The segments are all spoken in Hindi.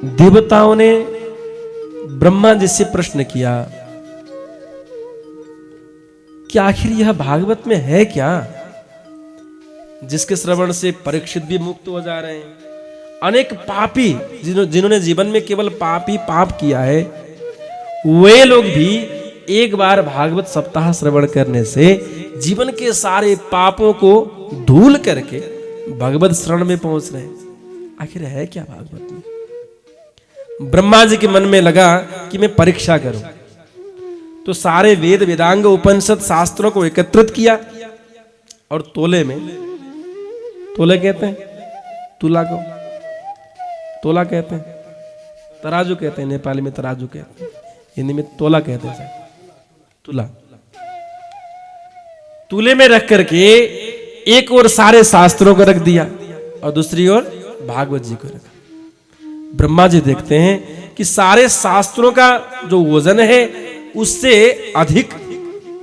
देवताओं ने ब्रह्मा जी से प्रश्न किया कि आखिर यह भागवत में है क्या, जिसके श्रवण से परीक्षित भी मुक्त हो जा रहे हैं। अनेक पापी जिन्होंने जीवन में केवल पापी पाप किया है, वे लोग भी एक बार भागवत सप्ताह श्रवण करने से जीवन के सारे पापों को धूल करके भगवत शरण में पहुंच रहे हैं। आखिर है क्या भागवत में। ब्रह्मा जी के मन में लगा कि मैं परीक्षा करूं, तो सारे वेद वेदांग उपनिषद शास्त्रों को एकत्रित किया और तोले में, तोले कहते हैं तुला को, तोला कहते हैं, तराजू कहते हैं, नेपाली में तराजू कहते हैं, हिंदी में तोला कहते हैं, तुला, तुले में रख करके एक ओर सारे शास्त्रों को रख दिया और दूसरी ओर भागवत जी को रखा। ब्रह्मा जी देखते हैं कि सारे शास्त्रों का जो वजन है उससे अधिक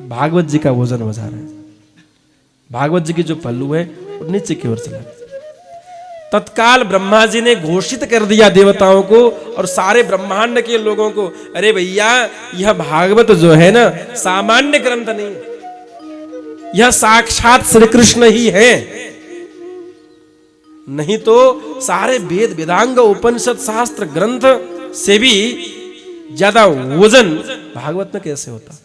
भागवत जी का वजन हो जा रहा है। भागवत जी की जो पल्लू है वो नीचे की ओर चला। तत्काल ब्रह्मा जी ने घोषित कर दिया देवताओं को और सारे ब्रह्मांड के लोगों को, अरे भैया यह भागवत जो है ना सामान्य ग्रंथ नहीं है, यह साक्षात श्री कृष्ण ही है। नहीं तो सारे वेद वेदांग उपनिषद शास्त्र ग्रंथ से भी ज्यादा वजन भागवत में कैसे होता।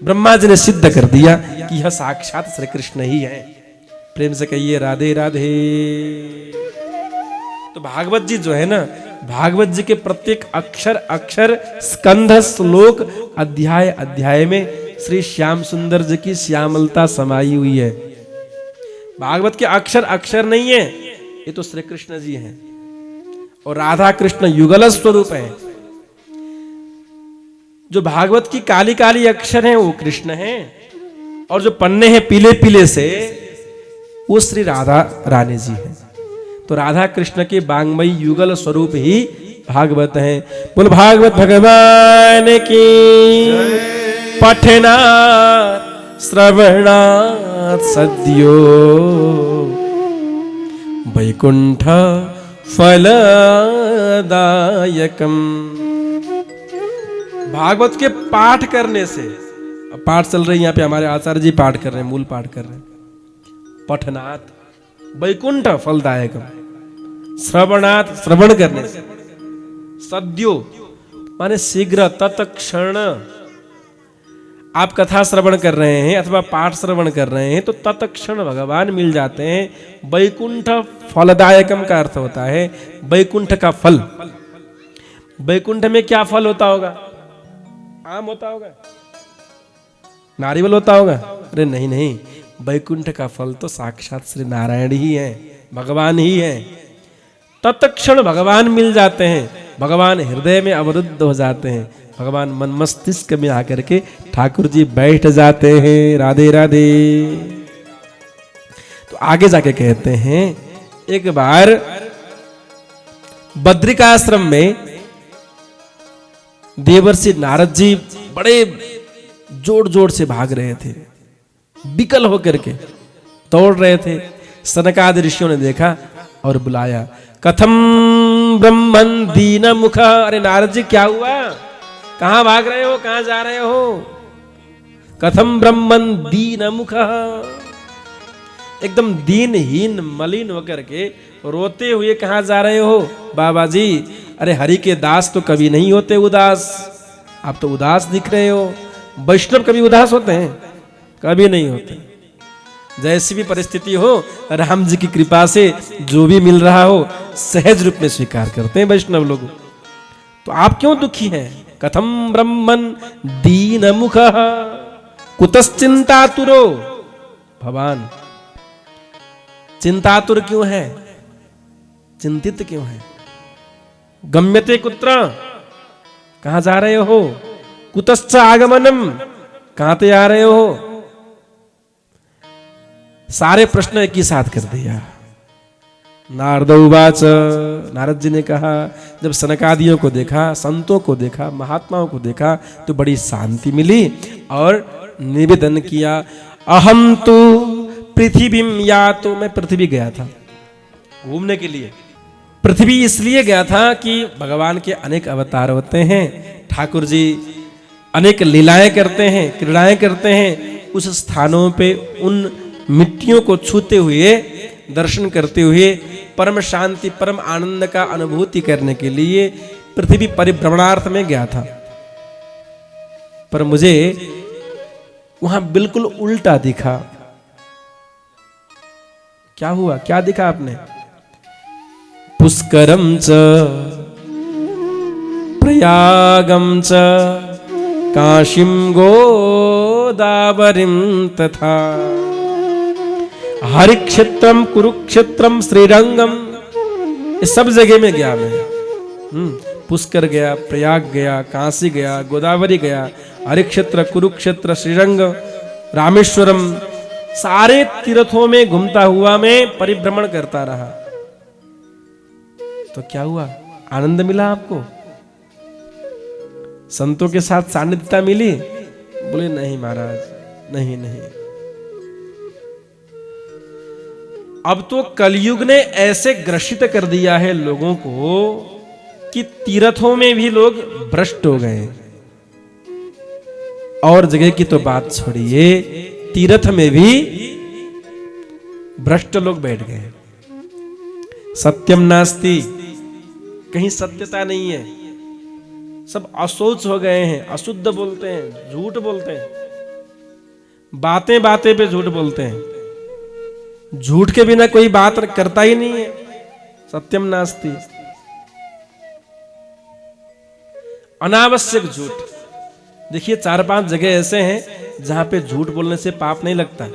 ब्रह्मा जी ने सिद्ध कर दिया कि यह साक्षात श्री कृष्ण ही है। प्रेम से कहिए राधे राधे। तो भागवत जी जो है ना, भागवत जी के प्रत्येक अक्षर अक्षर, स्कंध, श्लोक, अध्याय अध्याय में श्री श्याम सुंदर जी की श्यामलता समाई हुई है। भागवत के अक्षर अक्षर नहीं है, ये तो श्री कृष्ण जी हैं और राधा कृष्ण युगल स्वरूप है। जो भागवत की काली काली अक्षर हैं वो कृष्ण हैं और जो पन्ने हैं पीले पीले से वो श्री राधा रानी जी हैं। तो राधा कृष्ण के बांगमयी युगल स्वरूप ही भागवत है। बोल भागवत भगवान की। पठनात् श्रवणात् सद्यो वैकुंठ फलदायकम। भागवत के पाठ करने से, अब पाठ चल रही है यहाँ पे, हमारे आचार्य जी पाठ कर रहे हैं, मूल पाठ कर रहे हैं। पठनात् वैकुंठ फलदायकम, श्रवणात् श्रवण करने से, सद्यो माने शीघ्र, तत्क्षण। आप कथा श्रवण कर रहे हैं अथवा पाठ श्रवण कर रहे हैं तो तत्क्षण भगवान मिल जाते हैं। वैकुंठ फलदायकम का अर्थ होता है वैकुंठ का फल। वैकुंठ में क्या फल होता होगा? आम होता होगा, नारियल होता होगा? अरे नहीं नहीं, वैकुंठ का फल तो साक्षात श्री नारायण ही है, भगवान ही है। तत्क्षण भगवान मिल जाते हैं, भगवान हृदय में अवरुद्ध हो जाते हैं, भगवान मन मस्तिष्क में आकर के ठाकुर जी बैठ जाते हैं। राधे राधे। तो आगे जाके कहते हैं, एक बार बद्रिकाश्रम में देवर्षि नारद जी बड़े जोर जोर से भाग रहे थे, विकल होकर के दौड़ रहे थे। सनकादि ऋषियों ने देखा और बुलाया, कथम ब्रह्मन् दीन मुख। अरे नारद जी क्या हुआ, कहां भाग रहे हो, कहां जा रहे हो? कथम ब्रह्मन् दीन मुख, एकदम दीनहीन मलिन होकर के रोते हुए कहां जा रहे हो? बाबा जी, अरे हरि के दास तो कभी नहीं होते उदास, आप तो उदास दिख रहे हो। वैष्णव कभी उदास होते हैं? कभी नहीं होते। जैसी भी परिस्थिति हो, राम जी की कृपा से जो भी मिल रहा हो सहज रूप में स्वीकार करते हैं वैष्णव लोग। तो आप क्यों दुखी हैं? कथम ब्रह्मन् दीन मुख कुतश्चिंतातुरो। भगवान चिंतातुर क्यों है, चिंतित क्यों है? गम्यते कुत्र, कहां जा रहे हो? कुतश्च आगमनम, कहां ते आ रहे हो? सारे प्रश्न एक ही साथ कर दिया। नारद उवाच, नारद जी ने कहा, जब सनकादियों को देखा, संतों को देखा, महात्माओं को देखा तो बड़ी शांति मिली और निवेदन किया, अहम तो पृथ्वीम, या तो मैं पृथ्वी गया था घूमने के लिए, पृथ्वी इसलिए गया था कि भगवान के अनेक अवतार होते हैं, ठाकुर जी अनेक लीलाएं करते हैं, क्रीड़ाएं करते हैं। उस स्थानों पे उन मिट्टियों को छूते हुए, दर्शन करते हुए परम शांति, परम आनंद का अनुभूति करने के लिए पृथ्वी परिभ्रमणार्थ में गया था। पर मुझे वहां बिल्कुल उल्टा दिखा। क्या हुआ, क्या दिखा आपने? पुष्करम च प्रयागम च काशीम गोदावरीम तथा हरिक्षेत्रम कुरुक्षेत्रम श्रीरंगम, ये सब जगह में गया मैं। पुष्कर गया, प्रयाग गया, काशी गया, गोदावरी गया, हरिक्षेत्र, कुरुक्षेत्र, श्रीरंग, रामेश्वरम, सारे तीर्थों में घूमता हुआ मैं परिभ्रमण करता रहा। तो क्या हुआ? आनंद मिला आपको? संतों के साथ सानिध्यता मिली? बोले नहीं महाराज, नहीं नहीं। अब तो कलयुग ने ऐसे ग्रसित कर दिया है लोगों को कि तीर्थों में भी लोग भ्रष्ट हो गए। और जगह की तो बात छोड़िए, तीर्थ में भी भ्रष्ट लोग बैठ गए। सत्यम नास्ति, कहीं सत्यता नहीं है, सब अशोच हो गए हैं, अशुद्ध बोलते हैं, झूठ बोलते हैं, बातें बातें पे झूठ बोलते हैं, झूठ के बिना कोई बात करता ही नहीं है। सत्यम नास्ति, अनावश्यक झूठ। देखिए 4-5 जगह ऐसे हैं जहां पे झूठ बोलने से पाप नहीं लगता।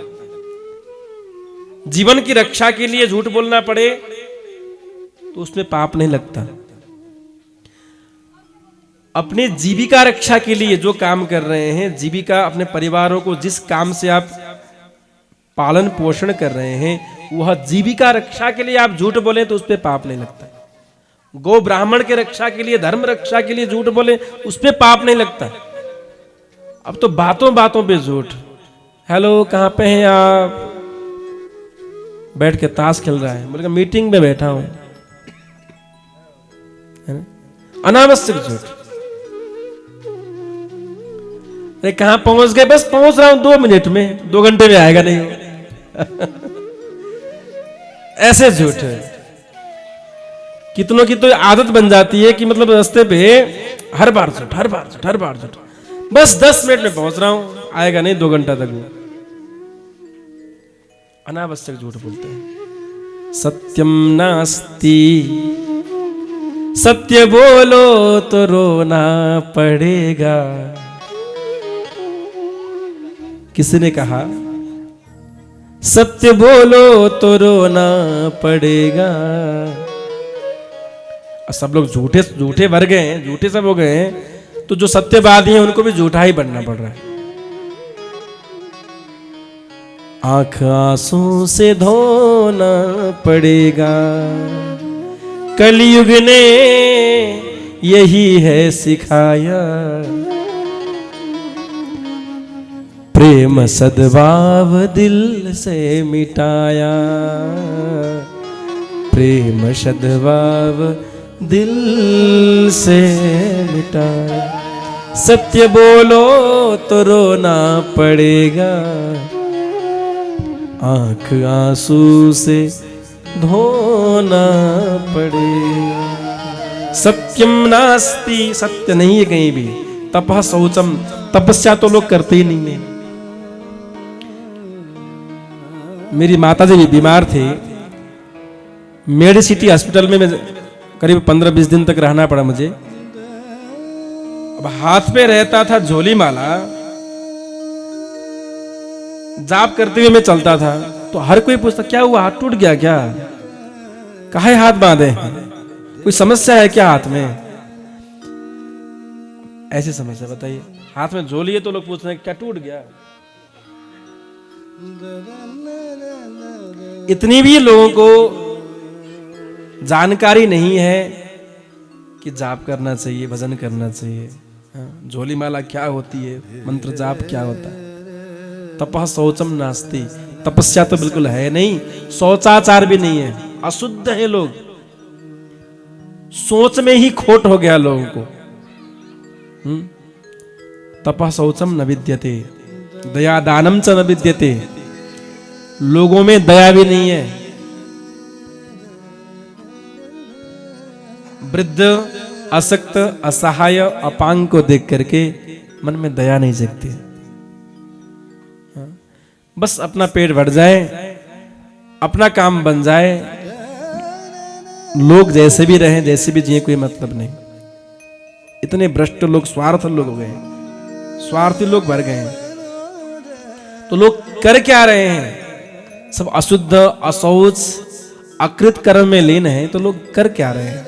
जीवन की रक्षा के लिए झूठ बोलना पड़े तो उसमें पाप नहीं लगता। अपने जीविका रक्षा के लिए जो काम कर रहे हैं, जीविका, अपने परिवारों को जिस काम से आप पालन पोषण कर रहे हैं, वह जीविका रक्षा के लिए आप झूठ बोले तो उस पर पाप नहीं लगता। गौ ब्राह्मण के रक्षा के लिए, धर्म रक्षा के लिए झूठ बोले उस पर पाप नहीं लगता। अब तो बातों बातों पे झूठ। हेलो, कहां पे हैं आप? बैठ के ताश खेल रहा है, बोलेगा मीटिंग में बैठा हूं। अनावश्यक झूठ। अरे कहां पहुंच गए? बस पहुंच रहा हूं 2 मिनट में, 2 घंटे में आएगा नहीं। ऐसे झूठ है। कितनों की तो आदत बन जाती है कि मतलब रास्ते पे हर बार झूठ, हर बार झूठ, हर बार झूठ। बस 10 मिनट में पहुंच रहा हूं, आएगा नहीं 2 घंटा तक। वो अनावश्यक झूठ बोलते हैं। सत्यम नास्ति, सत्य बोलो तो रोना पड़ेगा। किसी ने कहा सत्य बोलो तो रोना पड़ेगा। सब लोग झूठे झूठे भर गए हैं, झूठे सब हो गए हैं, तो जो सत्यवादी हैं उनको भी झूठा ही बनना पड़ रहा है। आंख आंसू से धोना पड़ेगा, कलयुग ने यही है सिखाया। प्रेम सद्भाव दिल से मिटाया, प्रेम सद्भाव दिल से मिटाया। सत्य बोलो तो रोना पड़ेगा, आंख आंसू से धोना पड़ेगा। सत्यम नास्ति, सत्य नहीं है कहीं भी। तपः शौचम, तपस्या तो लोग करते ही नहीं है। मेरी माताजी भी बीमार थे, मेडिसिटी हॉस्पिटल में मैं करीब 15-20 दिन तक रहना पड़ा मुझे। अब हाथ पे रहता था झोली माला, जाप करते हुए मैं चलता था तो हर कोई पूछता क्या हुआ, हाथ टूट गया क्या, काहे हाथ बांधे, कोई समस्या है क्या हाथ में? ऐसी समस्या बताइए, हाथ में झोली है तो लोग पूछ रहे हैं क्या टूट गया। इतनी भी लोगों को जानकारी नहीं है कि जाप करना चाहिए, भजन करना चाहिए, झोली माला क्या होती है, मंत्र जाप क्या होता है। तपः शौचम नास्ति, तपस्या तो बिल्कुल है नहीं, शौचाचार भी नहीं है, अशुद्ध है लोग। सोच में ही खोट हो गया लोगों को। तपः शौचम न विद्यते दया दानम च न विद्यते। लोगों में दया भी नहीं है। वृद्ध, अशक्त, असहाय, अपांग को देख करके मन में दया नहीं जगती। बस अपना पेट भर जाए, अपना काम बन जाए, लोग जैसे भी रहें, जैसे भी जिए, कोई मतलब नहीं। इतने भ्रष्ट लोग, स्वार्थ लोग हो गए, स्वार्थी लोग भर गए हैं। तो लोग कर क्या रहे हैं? सब अशुद्ध, अशौच, अकृत कर्म में लीन है। तो लोग कर क्या रहे हैं?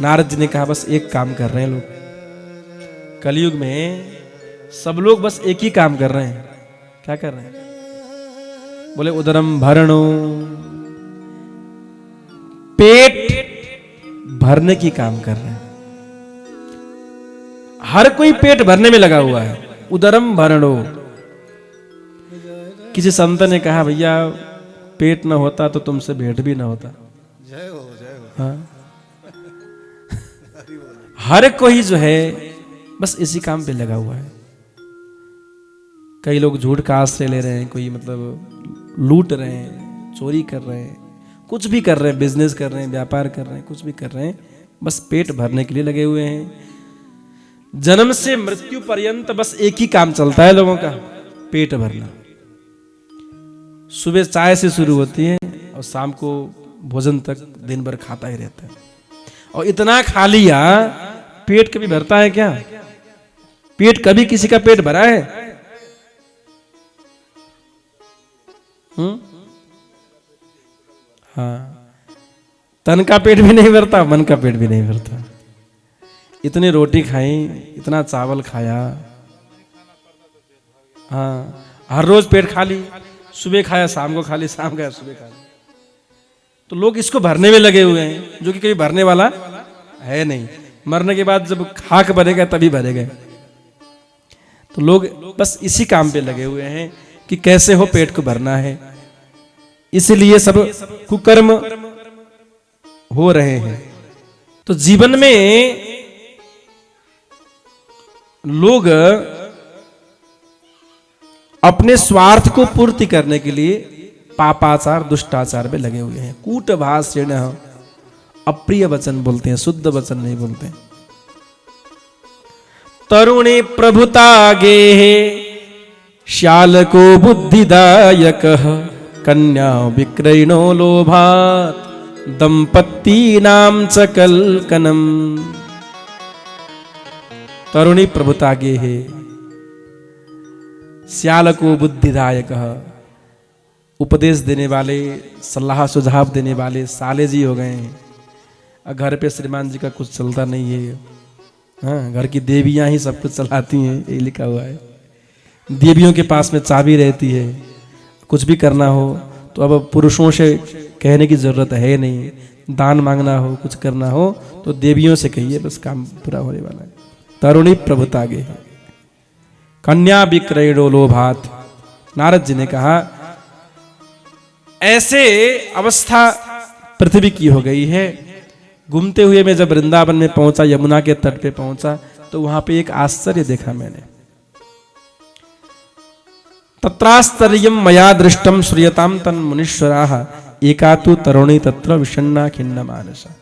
नारद जी ने कहा बस एक काम कर रहे हैं लोग। कलयुग में सब लोग बस एक ही काम कर रहे हैं। क्या कर रहे हैं? बोले उदरम भरणो, पेट भरने की काम कर रहे हैं। हर कोई पेट भरने में लगा हुआ है। उदरम भरणो। किसी संत ने कहा भैया पेट ना होता तो तुमसे भेंट भी ना होता। जय हो जय हो। हाँ? हर कोई जो है बस इसी काम पे लगा हुआ है। कई लोग झूठ का आश्रय ले रहे हैं, कोई मतलब लूट रहे हैं, चोरी कर रहे हैं, कुछ भी कर रहे हैं, बिजनेस कर रहे हैं, व्यापार कर रहे हैं, कुछ भी कर रहे हैं, बस पेट भरने के लिए लगे हुए हैं। जन्म से मृत्यु पर्यंत बस एक ही काम चलता है लोगों का, पेट भरना। सुबह चाय से शुरू होती है और शाम को भोजन तक दिन भर खाता ही रहता है। और इतना खा लिया, पेट कभी भरता है क्या? पेट कभी किसी का पेट भरा है? हाँ, तन का पेट भी नहीं भरता, मन का पेट भी नहीं भरता। इतनी रोटी खाई, इतना चावल खाया, हाँ, हर रोज पेट खाली, सुबह खाया शाम को खाली, शाम खाया सुबह खाली। तो लोग इसको भरने में लगे हुए हैं, जो कि कभी भरने वाला है नहीं। मरने के बाद जब खाक भरेगा तभी भरेगा। तो लोग बस इसी काम पे लगे हुए हैं कि कैसे हो पेट को भरना है। इसलिए सब कुकर्म हो रहे हैं। तो जीवन में लोग अपने स्वार्थ को पूर्ति करने के लिए पापाचार, दुष्टाचार में लगे हुए हैं। कूट भाषण, अप्रिय वचन बोलते हैं, शुद्ध वचन नहीं बोलते हैं। तरुणी प्रभुता गेहे श्याल को बुद्धिदायक कन्या विक्रयणो लोभात दंपत्ति नाम च कलकनम। तरुणी प्रभुता गेहे, श्याल को बुद्धिदायक, उपदेश देने वाले, सलाह सुझाव देने वाले साले जी हो गए हैं। घर पे श्रीमान जी का कुछ चलता नहीं है। हाँ, घर की देवियां ही सब कुछ चलाती हैं, ये लिखा हुआ है। देवियों के पास में चाबी रहती है। कुछ भी करना हो तो अब पुरुषों से कहने की जरूरत है नहीं। दान मांगना हो, कुछ करना हो तो देवियों से कहिए, बस काम पूरा होने वाला है। तरुणी प्रभुता गे है, कन्या विक्रयणो लोभात। नारद जी ने कहा ऐसे अवस्था पृथ्वी की हो गई है। घूमते हुए मैं जब वृंदावन में पहुंचा, यमुना के तट पे पहुंचा, तो वहां पे एक आश्चर्य देखा मैंने। तत्राश्चर्यम मया दृष्टम श्रूयताम तन मुनीश्वराः एकातु तरुणी तत्र विषण्णा खिन्न मानसा।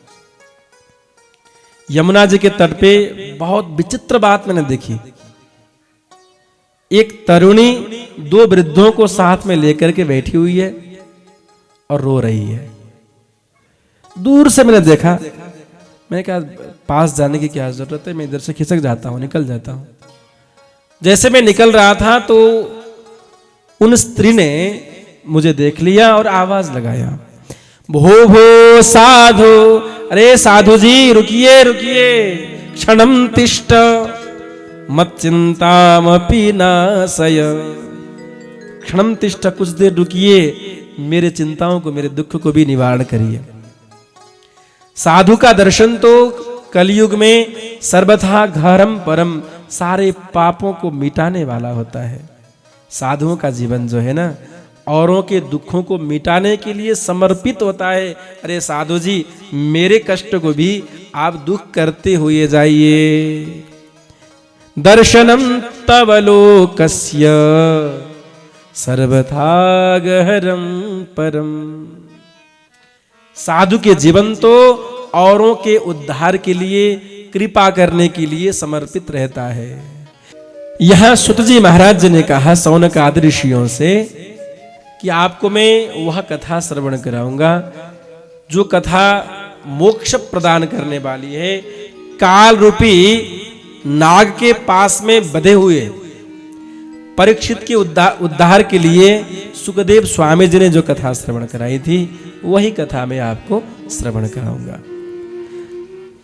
यमुना जी के तट पे बहुत विचित्र बात मैंने देखी। एक तरुणी दो वृद्धों को साथ में लेकर के बैठी हुई है और रो रही है। दूर से मैंने देखा, मैंने कहा पास जाने की क्या जरूरत है, मैं इधर से खिसक जाता हूं, निकल जाता हूं। जैसे मैं निकल रहा था तो उन स्त्री ने मुझे देख लिया और आवाज लगाया, भो भो साधु, अरे साधु जी रुकिए रुकिए, क्षणम तिष्ठ मत चिंतामपि नाशय। क्षणम तिष्ठ, कुछ देर रुकिए, मेरे चिंताओं को, मेरे दुख को भी निवारण करिए। साधु का दर्शन तो कलयुग में सर्वथा घरम परम, सारे पापों को मिटाने वाला होता है। साधुओं का जीवन जो है ना, औरों के दुखों को मिटाने के लिए समर्पित होता है। अरे साधु जी, मेरे कष्ट को भी आप दुख करते हुए जाइए। दर्शनम तव लोकस्य सर्वथा गहरम परम। साधु के जीवन तो औरों के उद्धार के लिए, कृपा करने के लिए समर्पित रहता है। यहां सुत जी महाराज जी ने कहा शौनक आदि ऋषियों से कि आपको मैं वह कथा श्रवण कराऊंगा जो कथा मोक्ष प्रदान करने वाली है। काल रूपी नाग के पास में बंधे हुए परीक्षित के उद्धार के लिए सुखदेव स्वामी जी ने जो कथा श्रवण कराई थी, वही कथा मैं आपको श्रवण कराऊंगा।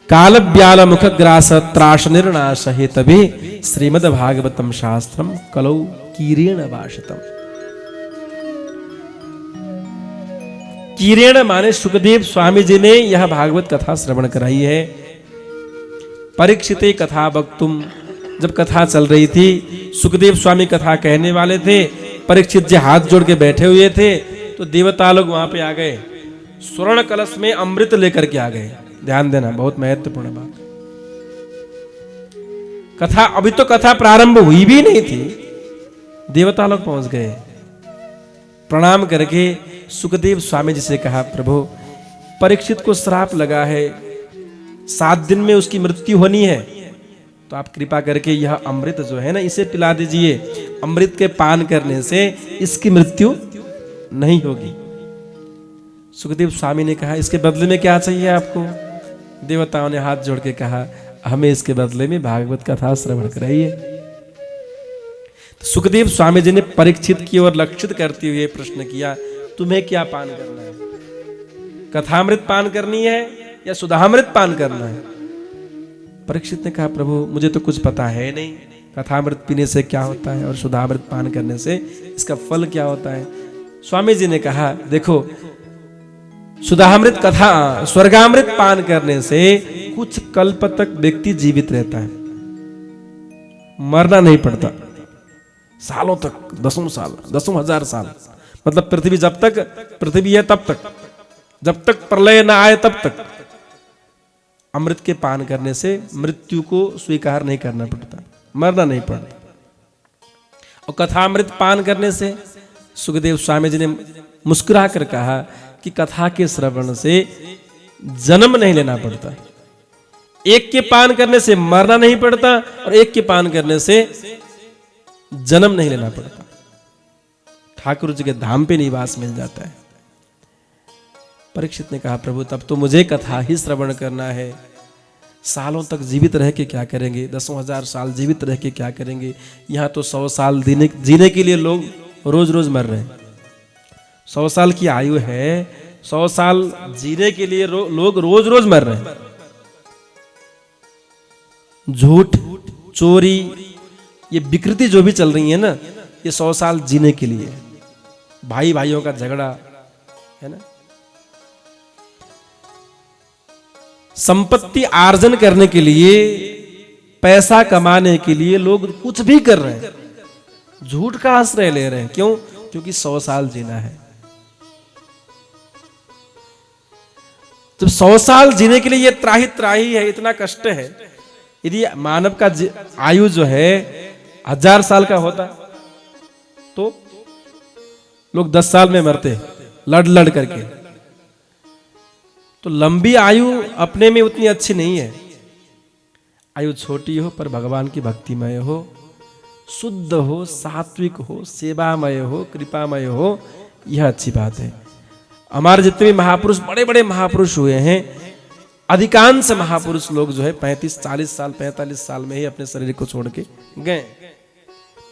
काल व्याल मुख ग्रास त्राश निर्नाश हेतभि श्रीमद् भागवतम शास्त्रम कलौ कीरेण भाषितम। कीरेण माने सुखदेव स्वामी जी ने यह भागवत कथा श्रवण कराई है। परीक्षिते कथा वक्तुम, जब कथा चल रही थी, सुखदेव स्वामी कथा कहने वाले थे, परीक्षित जी हाथ जोड़ के बैठे हुए थे, तो देवता लोग वहां पे आ गए, स्वर्ण कलश में अमृत लेकर के आ गए। ध्यान देना, बहुत महत्वपूर्ण बात। कथा अभी तो कथा प्रारंभ हुई भी नहीं थी, देवता लोग पहुंच गए। प्रणाम करके सुखदेव स्वामी जी से कहा, प्रभु परीक्षित को श्राप लगा है, 7 दिन में उसकी मृत्यु होनी है, तो आप कृपा करके यह अमृत जो है ना, इसे पिला दीजिए। अमृत के पान करने से इसकी मृत्यु नहीं होगी। सुखदेव स्वामी ने कहा, इसके बदले में क्या चाहिए आपको? देवताओं ने हाथ जोड़ के कहा, हमें इसके बदले में भागवत कथा श्रवण कराइए। तो सुखदेव स्वामी जी ने परीक्षित की ओर लक्षित करते हुए प्रश्न किया, तुम्हें क्या पान करना है? कथामृत पान करनी है या सुधामृत पान करना है? परीक्षित ने कहा, प्रभु मुझे तो कुछ पता है नहीं, कथामृत पीने से क्या होता है और सुधामृत पान करने से इसका फल क्या होता है। स्वामी जी ने कहा, देखो सुधामृत कथा स्वर्गामृत पान करने से कुछ कल्प तक व्यक्ति जीवित रहता है, मरना नहीं पड़ता, सालों तक, 10 साल, 10,000 साल, मतलब पृथ्वी जब तक पृथ्वी है तब तक, जब तक प्रलय ना आए तब तक अमृत के पान करने से मृत्यु को स्वीकार नहीं करना पड़ता, मरना नहीं पड़ता। और कथामृत पान करने से सुखदेव स्वामी जी ने मुस्कुरा कर कहा कि कथा के श्रवण से जन्म नहीं लेना पड़ता, एक के पान करने से मरना नहीं पड़ता और एक के पान करने से जन्म नहीं लेना पड़ता, ठाकुर जी के धाम पे निवास मिल जाता है। परीक्षित ने कहा, प्रभु तब तो मुझे कथा ही श्रवण करना है, सालों तक जीवित रह के क्या करेंगे, 10,000 साल जीवित रह के क्या करेंगे? यहाँ तो 100 साल जीने के लिए लोग रोज रोज मर रहे हैं। 100 साल की आयु है, 100 साल जीने के लिए लोग रोज रोज मर रहे हैं। झूठ, चोरी, ये विकृति जो भी चल रही है ना, ये 100 साल जीने के लिए, भाई भाइयों का झगड़ा है ना, संपत्ति आर्जन करने के लिए, पैसा कमाने के लिए लोग कुछ भी कर रहे हैं, झूठ का आश्रय ले रहे हैं। क्यों? क्योंकि 100 साल जीना है। जब 100 साल जीने के लिए ये त्राही त्राही है, इतना कष्ट है, यदि मानव का आयु जो है 1000 साल का होता तो लोग 10 साल में मरते लड़ लड़ करके। तो लंबी आयु अपने में उतनी अच्छी नहीं है, आयु छोटी हो पर भगवान की भक्तिमय हो, शुद्ध हो, सात्विक हो, सेवामय हो, कृपामय हो, यह अच्छी बात है। हमारे जितने भी महापुरुष, बड़े बड़े महापुरुष हुए हैं, अधिकांश महापुरुष लोग जो है 35, 40 साल, 45 साल में ही अपने शरीर को छोड़ के गए।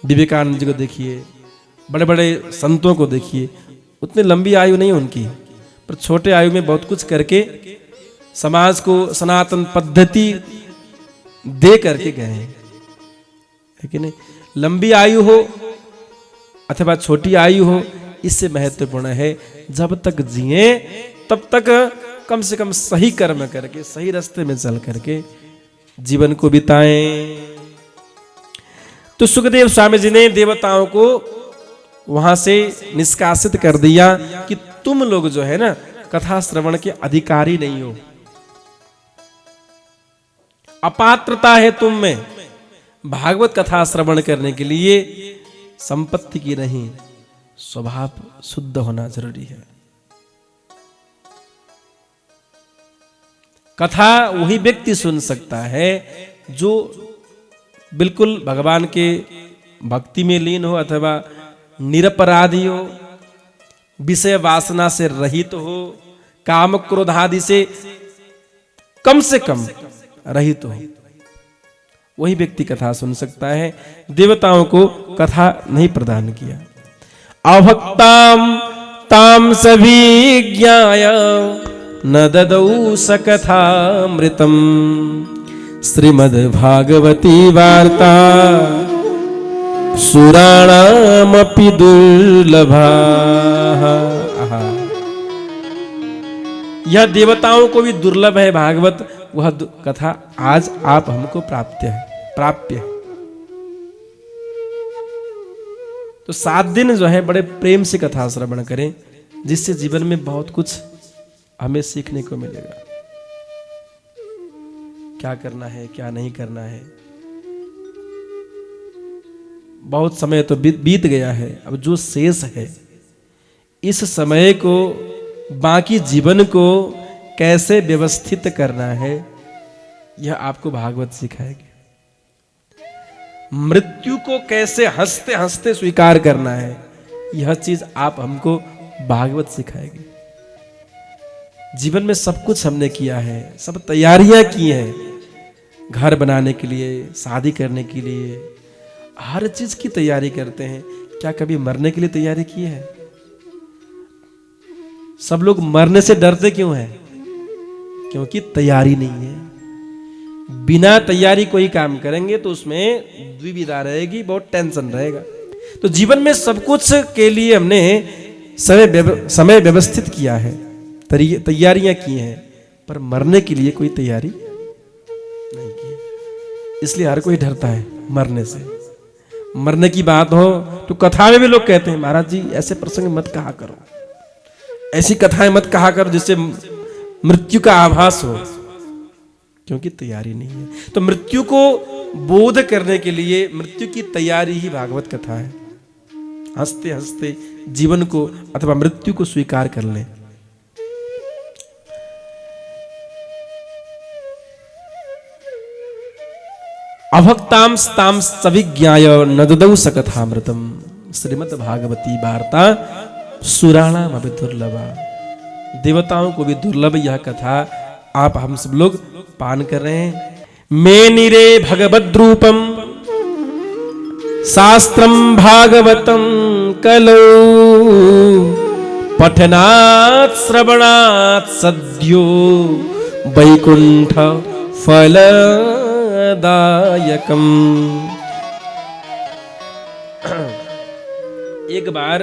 विवेकानंद जी को देखिए, बड़े बड़े संतों को देखिए, उतनी लंबी आयु नहीं उनकी, पर छोटे आयु में बहुत कुछ करके समाज को सनातन पद्धति दे करके गए हैं, है कि नहीं? लंबी आयु हो अथवा छोटी आयु हो, इससे महत्वपूर्ण है जब तक जिए तब तक कम से कम सही कर्म करके, सही रास्ते में चल करके जीवन को बिताएं। तो सुखदेव स्वामी जी ने देवताओं को वहां से निष्कासित कर दिया कि तुम लोग जो है ना कथा श्रवण के अधिकारी नहीं हो, अपात्रता है तुम में, भागवत कथा श्रवण करने के लिए संपत्ति की नहीं, स्वभाव शुद्ध होना जरूरी है। कथा वही व्यक्ति सुन सकता है जो बिल्कुल भगवान के भक्ति में लीन हो अथवा निरपराधी हो, विषय वासना से रहित हो, काम क्रोध आदि से कम रहित हो, वही व्यक्ति कथा सुन सकता है। देवताओं को कथा नहीं प्रदान किया। अभक्ताम ताम सविज्ञाय न ददौ सकथामृतम श्रीमद्भागवती वार्ता सुराणामपि दुर्लभा। यह देवताओं को भी दुर्लभ है भागवत, वह कथा आज आप हमको प्राप्य है। तो 7 दिन जो है बड़े प्रेम से कथा श्रवण करें, जिससे जीवन में बहुत कुछ हमें सीखने को मिलेगा। क्या करना है, क्या नहीं करना है। बहुत समय तो बीत गया है, अब जो शेष है इस समय को, बाकी जीवन को कैसे व्यवस्थित करना है, यह आपको भागवत सिखाएगी। मृत्यु को कैसे हंसते हंसते स्वीकार करना है, यह चीज आप हमको भागवत सिखाएगी। जीवन में सब कुछ हमने किया है, सब तैयारियां की हैं, घर बनाने के लिए, शादी करने के लिए, हर चीज की तैयारी करते हैं। क्या कभी मरने के लिए तैयारी की है? सब लोग मरने से डरते क्यों हैं? क्योंकि तैयारी नहीं है। बिना तैयारी कोई काम करेंगे तो उसमें द्विविधा रहेगी, बहुत टेंशन रहेगा। तो जीवन में सब कुछ के लिए हमने समय व्यवस्थित किया है, तैयारियां की हैं, पर मरने के लिए कोई तैयारी नहीं की। इसलिए हर कोई डरता है मरने से। मरने की बात हो तो कथा में भी लोग कहते हैं, महाराज जी ऐसे प्रसंग मत कहा करो, ऐसी कथाएं मत कहा करो जिससे मृत्यु का आभास हो, क्योंकि तैयारी नहीं है। तो मृत्यु को बोध करने के लिए मृत्यु की तैयारी ही भागवत कथा है। हंसते हंसते जीवन को अथवा मृत्यु को स्वीकार कर लें। अभक्ताम ताम सविज्ञाय न ददौ सकथामृतम श्रीमद् भागवती वार्ता सुराणाम अभी दुर्लभा। देवताओं को भी दुर्लभ यह कथा आप हम सब लोग पान कर रहे हैं। मे निरे भगवद रूपम शास्त्रम भागवतम कलो पठनात् श्रवणात् सद्यो वैकुंठ फलदायकम। एक बार